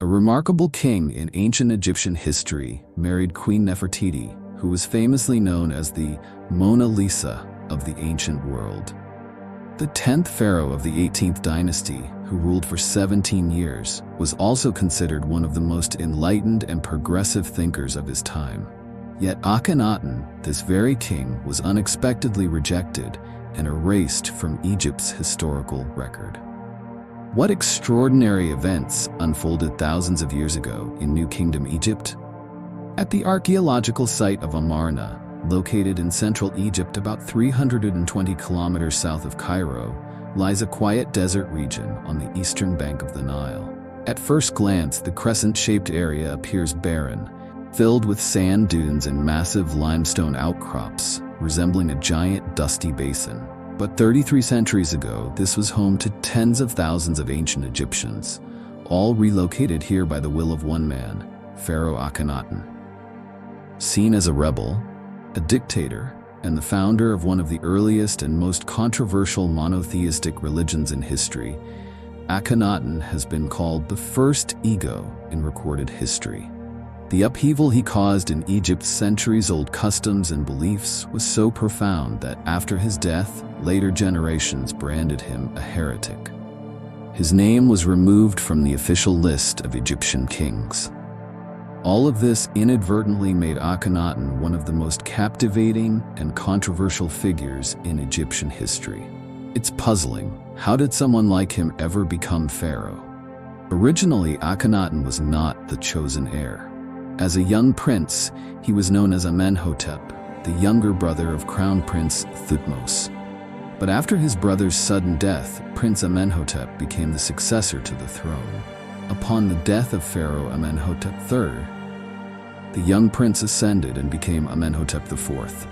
A remarkable king in ancient Egyptian history married Queen Nefertiti, who was famously known as the Mona Lisa of the ancient world. The 10th pharaoh of the 18th dynasty, who ruled for 17 years, was also considered one of the most enlightened and progressive thinkers of his time. Yet Akhenaten, this very king, was unexpectedly rejected and erased from Egypt's historical record. What extraordinary events unfolded thousands of years ago in New Kingdom Egypt? At the archaeological site of Amarna, located in central Egypt about 320 kilometers south of Cairo, lies a quiet desert region on the eastern bank of the Nile. At first glance, the crescent-shaped area appears barren, filled with sand dunes and massive limestone outcrops, resembling a giant dusty basin. But 33 centuries ago, this was home to tens of thousands of ancient Egyptians, all relocated here by the will of one man, Pharaoh Akhenaten. Seen as a rebel, a dictator, and the founder of one of the earliest and most controversial monotheistic religions in history, Akhenaten has been called the first ego in recorded history. The upheaval he caused in Egypt's centuries-old customs and beliefs was so profound that after his death, later generations branded him a heretic. His name was removed from the official list of Egyptian kings. All of this inadvertently made Akhenaten one of the most captivating and controversial figures in Egyptian history. It's puzzling. How did someone like him ever become pharaoh? Originally, Akhenaten was not the chosen heir. As a young prince, he was known as Amenhotep, the younger brother of Crown Prince Thutmose. But after his brother's sudden death, Prince Amenhotep became the successor to the throne. Upon the death of Pharaoh Amenhotep III, the young prince ascended and became Amenhotep IV.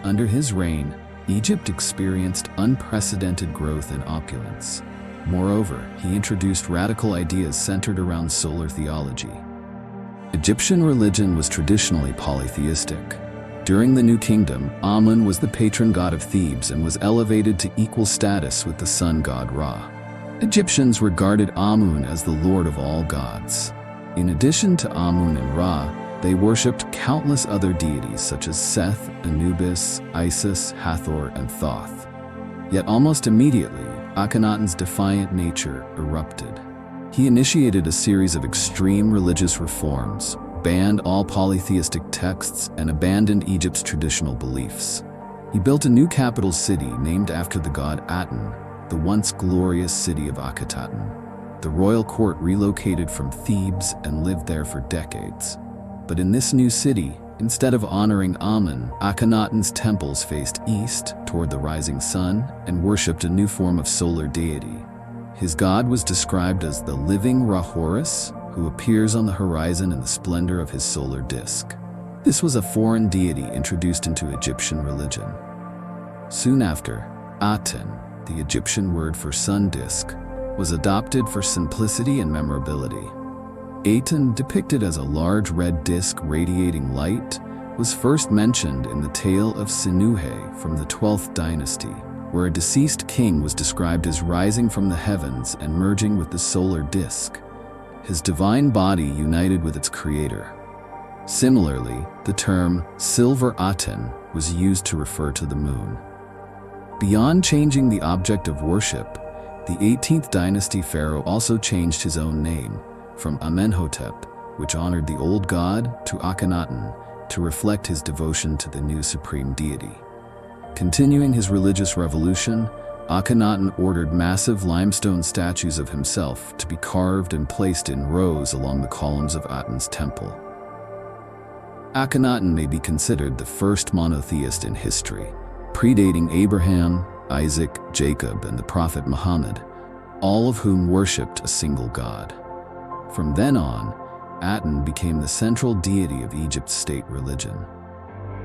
Under his reign, Egypt experienced unprecedented growth and opulence. Moreover, he introduced radical ideas centered around solar theology. Egyptian religion was traditionally polytheistic. During the New Kingdom, Amun was the patron god of Thebes and was elevated to equal status with the sun god Ra. Egyptians regarded Amun as the lord of all gods. In addition to Amun and Ra, they worshipped countless other deities such as Seth, Anubis, Isis, Hathor, and Thoth. Yet almost immediately, Akhenaten's defiant nature erupted. He initiated a series of extreme religious reforms, banned all polytheistic texts, and abandoned Egypt's traditional beliefs. He built a new capital city named after the god Aten, the once glorious city of Akhenaten. The royal court relocated from Thebes and lived there for decades. But in this new city, instead of honoring Amun, Akhenaten's temples faced east toward the rising sun and worshipped a new form of solar deity. His god was described as the living Ra Horus, who appears on the horizon in the splendor of his solar disk. This was a foreign deity introduced into Egyptian religion. Soon after, Aten, the Egyptian word for sun disk, was adopted for simplicity and memorability. Aten, depicted as a large red disk radiating light, was first mentioned in the tale of Sinuhe from the 12th dynasty, where a deceased king was described as rising from the heavens and merging with the solar disk, his divine body united with its creator. Similarly, the term Silver Aten was used to refer to the moon. Beyond changing the object of worship, the 18th dynasty pharaoh also changed his own name, from Amenhotep, which honored the old god, to Akhenaten, to reflect his devotion to the new supreme deity. Continuing his religious revolution, Akhenaten ordered massive limestone statues of himself to be carved and placed in rows along the columns of Aten's temple. Akhenaten may be considered the first monotheist in history, predating Abraham, Isaac, Jacob, and the prophet Muhammad, all of whom worshipped a single god. From then on, Aten became the central deity of Egypt's state religion.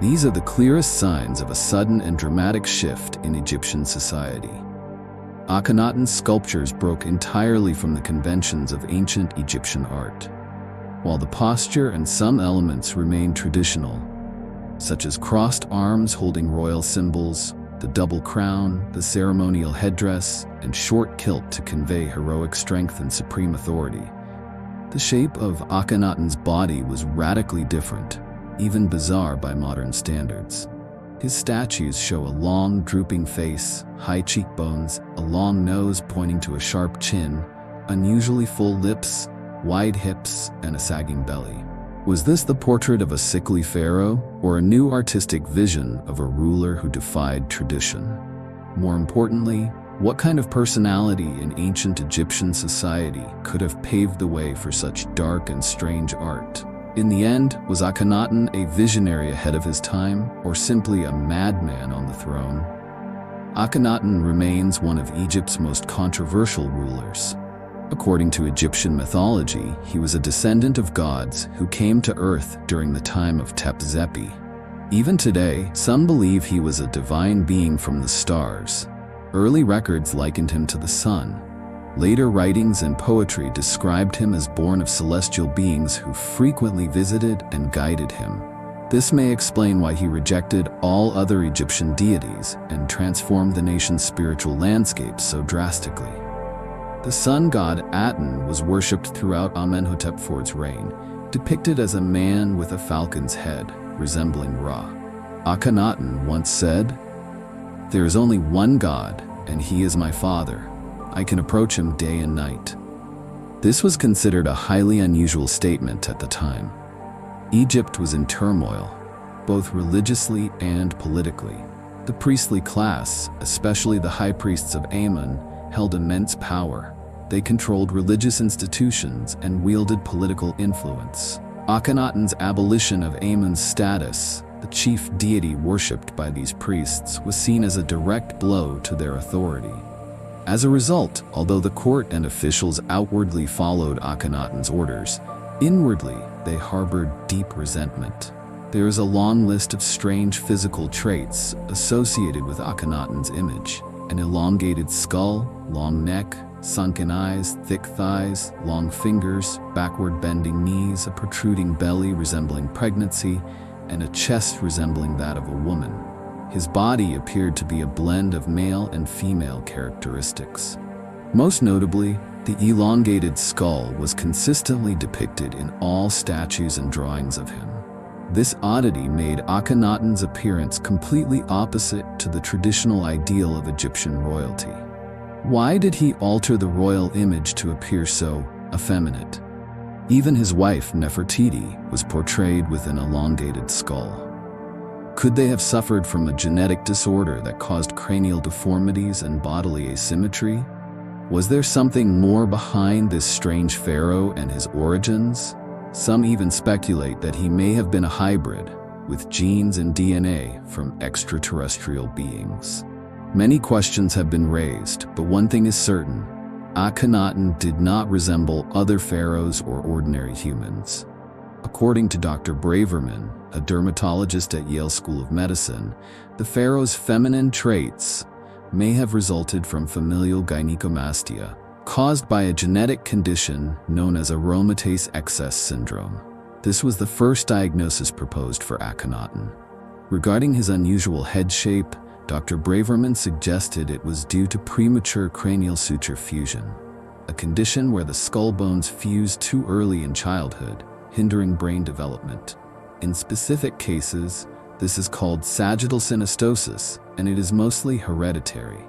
These are the clearest signs of a sudden and dramatic shift in Egyptian society. Akhenaten's sculptures broke entirely from the conventions of ancient Egyptian art, while the posture and some elements remained traditional, such as crossed arms holding royal symbols, the double crown, the ceremonial headdress, and short kilt to convey heroic strength and supreme authority. The shape of Akhenaten's body was radically different, even bizarre by modern standards. His statues show a long, drooping face, high cheekbones, a long nose pointing to a sharp chin, unusually full lips, wide hips, and a sagging belly. Was this the portrait of a sickly pharaoh, or a new artistic vision of a ruler who defied tradition? More importantly, what kind of personality in ancient Egyptian society could have paved the way for such dark and strange art? In the end, was Akhenaten a visionary ahead of his time, or simply a madman on the throne? Akhenaten remains one of Egypt's most controversial rulers. According to Egyptian mythology, he was a descendant of gods who came to Earth during the time of Tep-Zepi. Even today, some believe he was a divine being from the stars. Early records likened him to the sun. Later writings and poetry described him as born of celestial beings who frequently visited and guided him. This may explain why he rejected all other Egyptian deities and transformed the nation's spiritual landscape so drastically. The sun god Aten was worshipped throughout Amenhotep IV's reign, depicted as a man with a falcon's head, resembling Ra. Akhenaten once said, "There is only one God, and he is my father. I can approach him day and night." This was considered a highly unusual statement at the time. Egypt was in turmoil, both religiously and politically. The priestly class, especially the high priests of Amun, held immense power. They controlled religious institutions and wielded political influence. Akhenaten's abolition of Amun's status, the chief deity worshipped by these priests, was seen as a direct blow to their authority. As a result, although the court and officials outwardly followed Akhenaten's orders, inwardly they harbored deep resentment. There is a long list of strange physical traits associated with Akhenaten's image: an elongated skull, long neck, sunken eyes, thick thighs, long fingers, backward bending knees, a protruding belly resembling pregnancy, and a chest resembling that of a woman. His body appeared to be a blend of male and female characteristics. Most notably, the elongated skull was consistently depicted in all statues and drawings of him. This oddity made Akhenaten's appearance completely opposite to the traditional ideal of Egyptian royalty. Why did he alter the royal image to appear so effeminate? Even his wife, Nefertiti, was portrayed with an elongated skull. Could they have suffered from a genetic disorder that caused cranial deformities and bodily asymmetry? Was there something more behind this strange pharaoh and his origins? Some even speculate that he may have been a hybrid, with genes and DNA from extraterrestrial beings. Many questions have been raised, but one thing is certain: Akhenaten did not resemble other pharaohs or ordinary humans. According to Dr. Braverman, a dermatologist at Yale School of Medicine, the pharaoh's feminine traits may have resulted from familial gynecomastia, caused by a genetic condition known as aromatase excess syndrome. This was the first diagnosis proposed for Akhenaten. Regarding his unusual head shape, Dr. Braverman suggested it was due to premature cranial suture fusion, a condition where the skull bones fuse too early in childhood, hindering brain development. In specific cases, this is called sagittal synostosis, and it is mostly hereditary.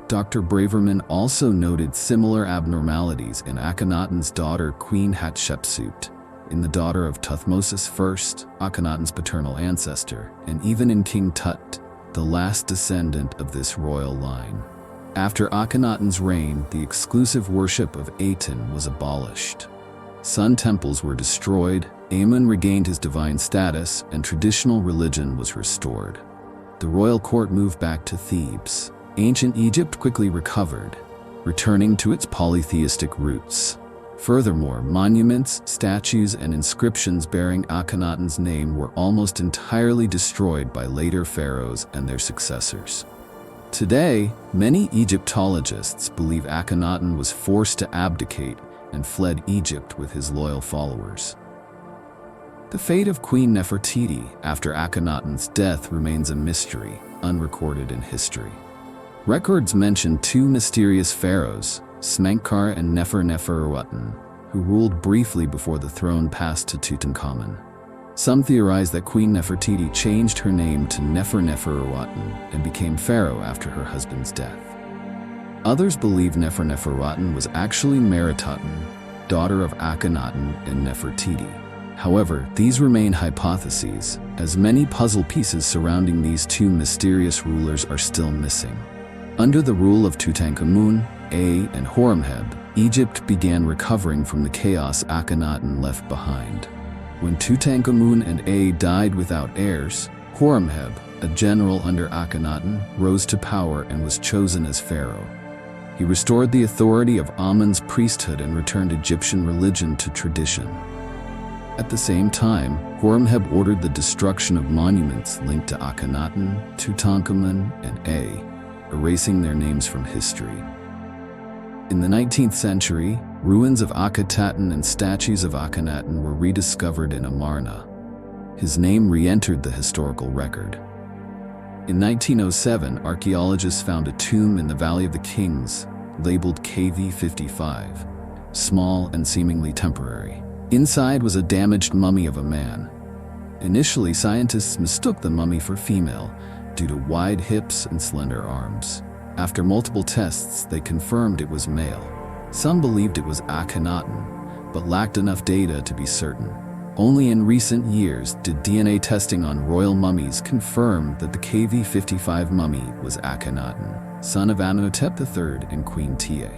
Dr. Braverman also noted similar abnormalities in Akhenaten's daughter Queen Hatshepsut, in the daughter of Thutmose I, Akhenaten's paternal ancestor, and even in King Tut, the last descendant of this royal line. After Akhenaten's reign, the exclusive worship of Aten was abolished. Sun temples were destroyed, Amun regained his divine status, and traditional religion was restored. The royal court moved back to Thebes. Ancient Egypt quickly recovered, returning to its polytheistic roots. Furthermore, monuments, statues, and inscriptions bearing Akhenaten's name were almost entirely destroyed by later pharaohs and their successors. Today, many Egyptologists believe Akhenaten was forced to abdicate and fled Egypt with his loyal followers. The fate of Queen Nefertiti after Akhenaten's death remains a mystery, unrecorded in history. Records mention two mysterious pharaohs, Smenkhkare and Nefer-Nefer-Uaten, who ruled briefly before the throne passed to Tutankhamun. Some theorize that Queen Nefertiti changed her name to Nefer-Neferuaten and became pharaoh after her husband's death. Others believe Nefer-Neferuaten was actually Meritaten, daughter of Akhenaten and Nefertiti. However, these remain hypotheses, as many puzzle pieces surrounding these two mysterious rulers are still missing. Under the rule of Tutankhamun, A, and Horemheb, Egypt began recovering from the chaos Akhenaten left behind. When Tutankhamun and A died without heirs, Horemheb, a general under Akhenaten, rose to power and was chosen as pharaoh. He restored the authority of Amun's priesthood and returned Egyptian religion to tradition. At the same time, Horemheb ordered the destruction of monuments linked to Akhenaten, Tutankhamun, and A, erasing their names from history. In the 19th century, ruins of Akhenaten and statues of Akhenaten were rediscovered in Amarna. His name re-entered the historical record. In 1907, archaeologists found a tomb in the Valley of the Kings, labeled KV55, small and seemingly temporary. Inside was a damaged mummy of a man. Initially, scientists mistook the mummy for female due to wide hips and slender arms. After multiple tests, they confirmed it was male. Some believed it was Akhenaten, but lacked enough data to be certain. Only in recent years did DNA testing on royal mummies confirm that the KV55 mummy was Akhenaten, son of Amenhotep III and Queen Tia.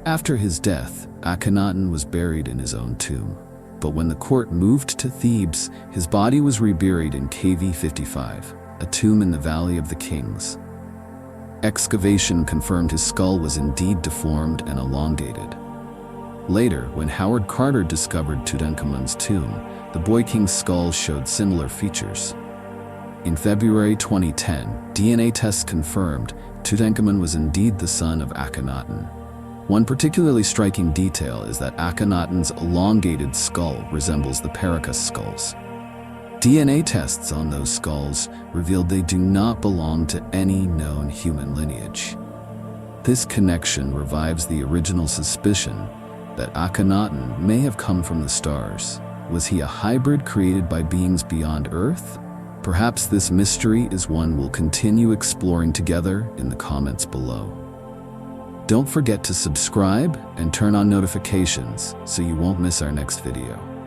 After his death, Akhenaten was buried in his own tomb. But when the court moved to Thebes, his body was reburied in KV55, a tomb in the Valley of the Kings. Excavation confirmed his skull was indeed deformed and elongated. Later, when Howard Carter discovered Tutankhamun's tomb, the boy king's skull showed similar features. In February 2010, DNA tests confirmed Tutankhamun was indeed the son of Akhenaten. One particularly striking detail is that Akhenaten's elongated skull resembles the Pericus skulls. DNA tests on those skulls revealed they do not belong to any known human lineage. This connection revives the original suspicion that Akhenaten may have come from the stars. Was he a hybrid created by beings beyond Earth? Perhaps this mystery is one we'll continue exploring together in the comments below. Don't forget to subscribe and turn on notifications so you won't miss our next video.